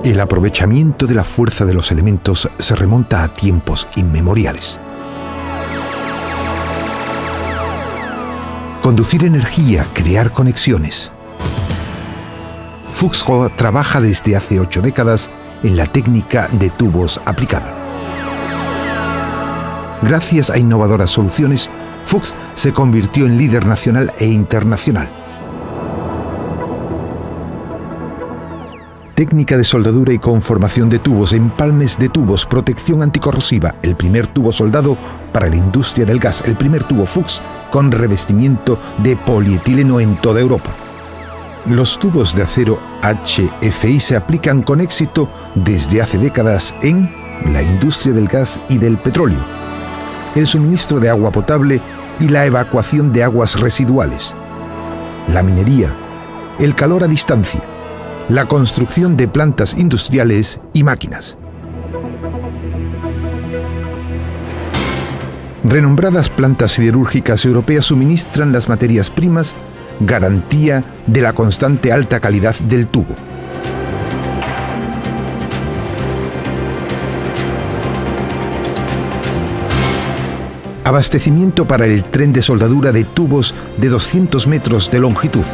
El aprovechamiento de la fuerza de los elementos se remonta a tiempos inmemoriales. Conducir energía, crear conexiones. Fuchs trabaja desde hace 8 décadas en la técnica de tubos aplicada. Gracias a innovadoras soluciones, Fuchs se convirtió en líder nacional e internacional. Técnica de soldadura y conformación de tubos, empalmes de tubos, protección anticorrosiva, el primer tubo soldado para la industria del gas, el primer tubo Fuchs con revestimiento de polietileno en toda Europa. Los tubos de acero HFI se aplican con éxito desde hace décadas en la industria del gas y del petróleo, el suministro de agua potable y la evacuación de aguas residuales, la minería, el calor a distancia, la construcción de plantas industriales y máquinas. Renombradas plantas siderúrgicas europeas suministran las materias primas, garantía de la constante alta calidad del tubo. Abastecimiento para el tren de soldadura de tubos de 200 metros de longitud.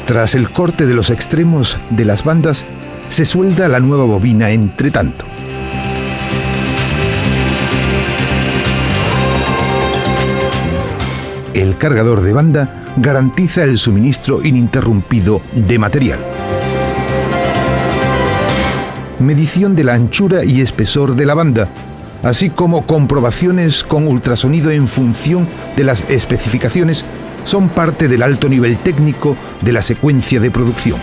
Tras el corte de los extremos de las bandas, se suelda la nueva bobina entre tanto. El cargador de banda garantiza el suministro ininterrumpido de material. Medición de la anchura y espesor de la banda, así como comprobaciones con ultrasonido en función de las especificaciones, son parte del alto nivel técnico de la secuencia de producción.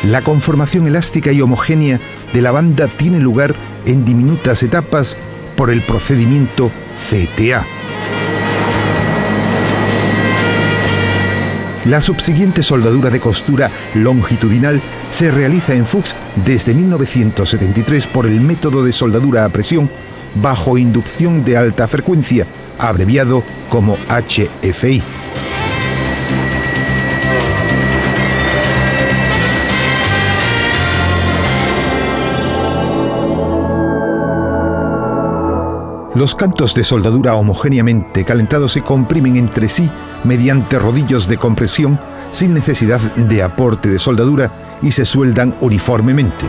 La conformación elástica y homogénea de la banda tiene lugar en diminutas etapas por el procedimiento CTA. La subsiguiente soldadura de costura longitudinal se realiza en Fuchs desde 1973 por el método de soldadura a presión bajo inducción de alta frecuencia, abreviado como HFI. Los cantos de soldadura homogéneamente calentados se comprimen entre sí mediante rodillos de compresión sin necesidad de aporte de soldadura y se sueldan uniformemente.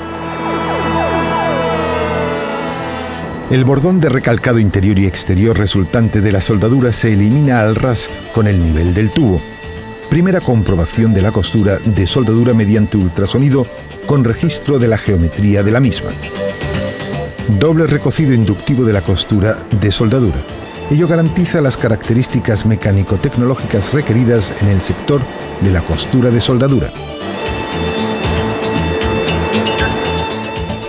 El bordón de recalcado interior y exterior resultante de la soldadura se elimina al ras con el nivel del tubo. Primera comprobación de la costura de soldadura mediante ultrasonido con registro de la geometría de la misma. Doble recocido inductivo de la costura de soldadura. Ello garantiza las características mecánico-tecnológicas requeridas en el sector de la costura de soldadura.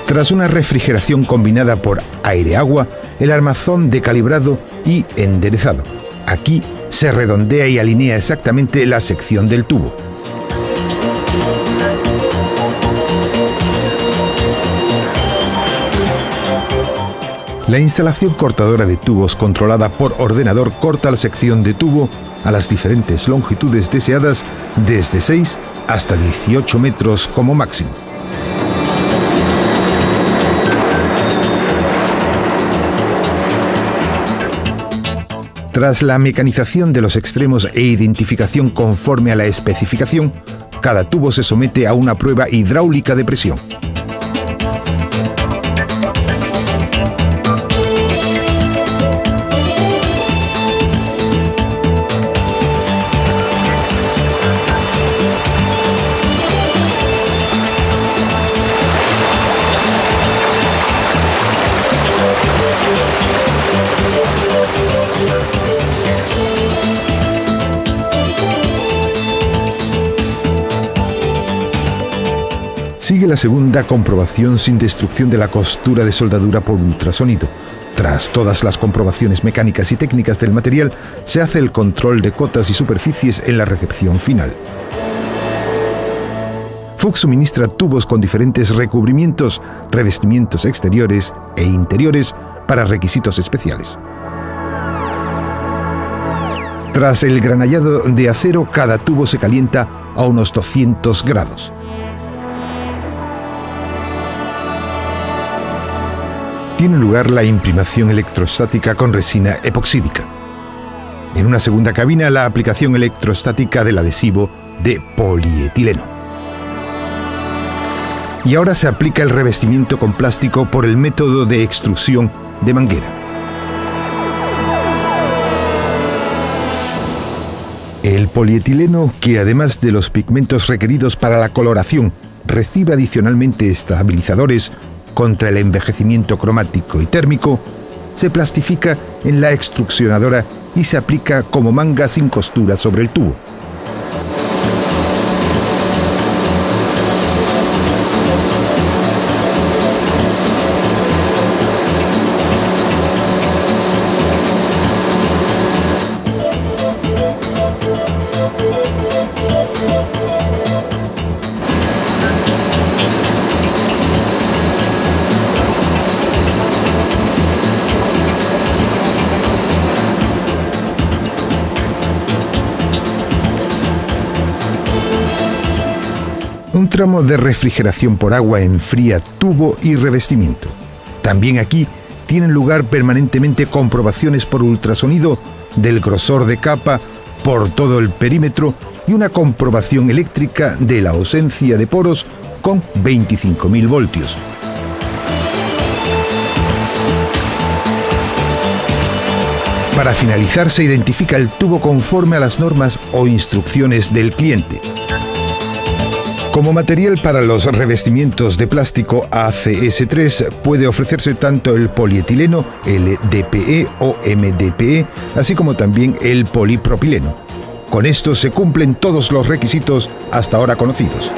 Tras una refrigeración combinada por aire-agua, el armazón decalibrado y enderezado. Aquí se redondea y alinea exactamente la sección del tubo. La instalación cortadora de tubos controlada por ordenador corta la sección de tubo a las diferentes longitudes deseadas desde 6 hasta 18 metros como máximo. Tras la mecanización de los extremos e identificación conforme a la especificación, cada tubo se somete a una prueba hidráulica de presión. Sigue la segunda comprobación sin destrucción de la costura de soldadura por ultrasonido. Tras todas las comprobaciones mecánicas y técnicas del material, se hace el control de cotas y superficies en la recepción final. Fuchs suministra tubos con diferentes recubrimientos, revestimientos exteriores e interiores para requisitos especiales. Tras el granallado de acero, cada tubo se calienta a unos 200 grados. Tiene lugar la imprimación electrostática con resina epoxídica. En una segunda cabina, la aplicación electrostática del adhesivo de polietileno. Y ahora se aplica el revestimiento con plástico por el método de extrusión de manguera. El polietileno, que además de los pigmentos requeridos para la coloración, recibe adicionalmente estabilizadores contra el envejecimiento cromático y térmico, se plastifica en la extrusionadora y se aplica como manga sin costura sobre el tubo. Un tramo de refrigeración por agua enfría tubo y revestimiento. También aquí tienen lugar permanentemente comprobaciones por ultrasonido del grosor de capa por todo el perímetro y una comprobación eléctrica de la ausencia de poros con 25.000 voltios. Para finalizar, se identifica el tubo conforme a las normas o instrucciones del cliente. Como material para los revestimientos de plástico ACS3 puede ofrecerse tanto el polietileno LDPE o MDPE, así como también el polipropileno. Con esto se cumplen todos los requisitos hasta ahora conocidos.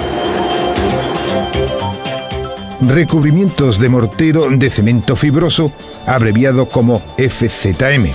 Recubrimientos de mortero de cemento fibroso, abreviado como FZM.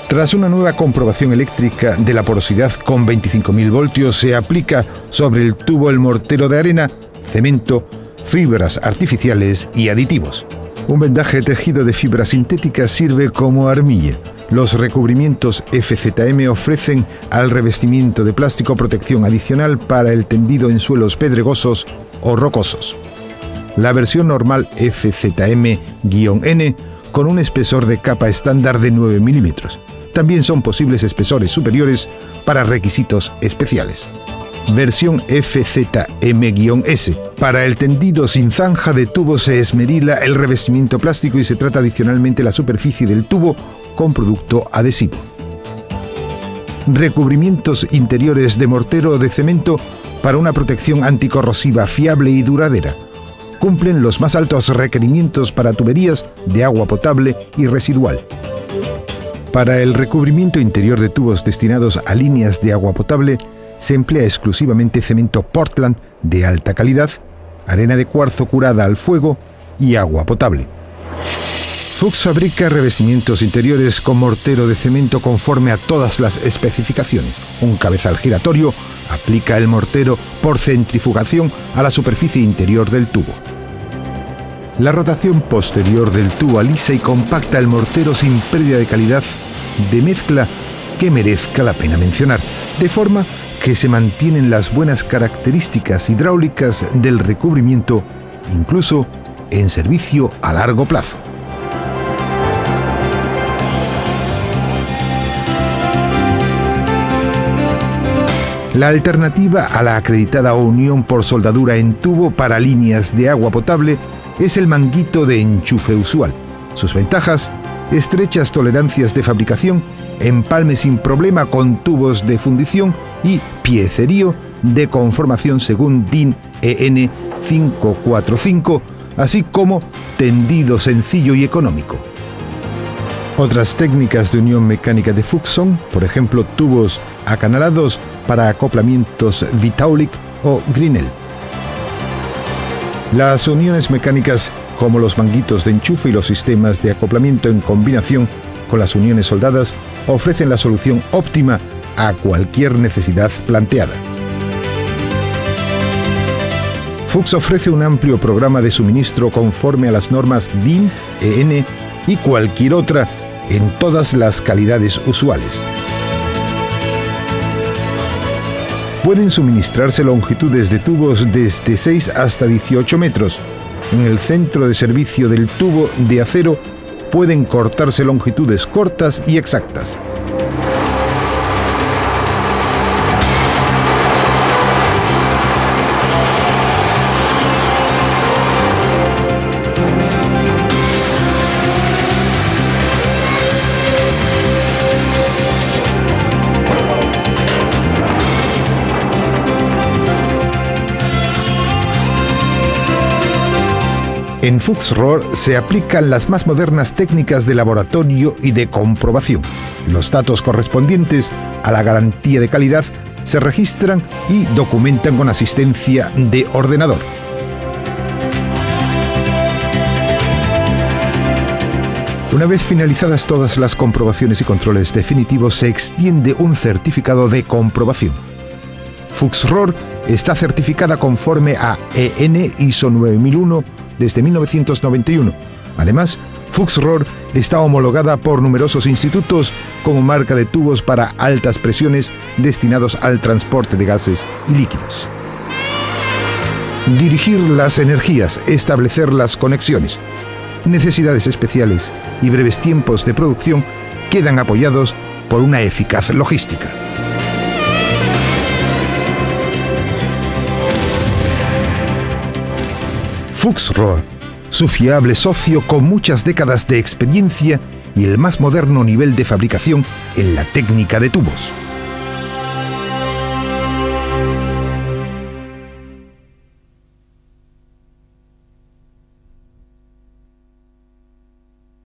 Tras una nueva comprobación eléctrica de la porosidad con 25.000 voltios, se aplica sobre el tubo el mortero de arena, cemento, fibras artificiales y aditivos. Un vendaje tejido de fibras sintéticas sirve como armilla. Los recubrimientos FZM ofrecen al revestimiento de plástico protección adicional para el tendido en suelos pedregosos o rocosos. La versión normal FZM-N con un espesor de capa estándar de 9 milímetros. También son posibles espesores superiores para requisitos especiales. Versión FZM-S. Para el tendido sin zanja de tubo se esmerila el revestimiento plástico y se trata adicionalmente la superficie del tubo con producto adhesivo. Recubrimientos interiores de mortero o de cemento para una protección anticorrosiva fiable y duradera. Cumplen los más altos requerimientos para tuberías de agua potable y residual. Para el recubrimiento interior de tubos destinados a líneas de agua potable, se emplea exclusivamente cemento Portland de alta calidad, arena de cuarzo curada al fuego y agua potable. Fuchs fabrica revestimientos interiores con mortero de cemento conforme a todas las especificaciones. Un cabezal giratorio aplica el mortero por centrifugación a la superficie interior del tubo. La rotación posterior del tubo alisa y compacta el mortero sin pérdida de calidad de mezcla que merezca la pena mencionar, de forma que se mantienen las buenas características hidráulicas del recubrimiento, incluso en servicio a largo plazo. La alternativa a la acreditada unión por soldadura en tubo para líneas de agua potable es el manguito de enchufe usual. Sus ventajas: estrechas tolerancias de fabricación, empalme sin problema con tubos de fundición y piecerío de conformación según DIN EN 545, así como tendido sencillo y económico. Otras técnicas de unión mecánica de Fuchs son, por ejemplo, tubos acanalados para acoplamientos Vitaulik o Grinnell. Las uniones mecánicas como los manguitos de enchufe y los sistemas de acoplamiento en combinación con las uniones soldadas, ofrecen la solución óptima a cualquier necesidad planteada. Fuchs ofrece un amplio programa de suministro conforme a las normas DIN, EN y cualquier otra en todas las calidades usuales. Pueden suministrarse longitudes de tubos desde 6 hasta 18 metros. En el centro de servicio del tubo de acero pueden cortarse longitudes cortas y exactas. En Fuchs Rohr se aplican las más modernas técnicas de laboratorio y de comprobación. Los datos correspondientes a la garantía de calidad se registran y documentan con asistencia de ordenador. Una vez finalizadas todas las comprobaciones y controles definitivos, se extiende un certificado de comprobación. Fuchs Rohr está certificada conforme a EN ISO 9001 desde 1991. Además, Fuchs Rohr está homologada por numerosos institutos como marca de tubos para altas presiones destinados al transporte de gases y líquidos. Dirigir las energías, establecer las conexiones, necesidades especiales y breves tiempos de producción quedan apoyados por una eficaz logística. Fuchs Rohr, su fiable socio con muchas décadas de experiencia y el más moderno nivel de fabricación en la técnica de tubos.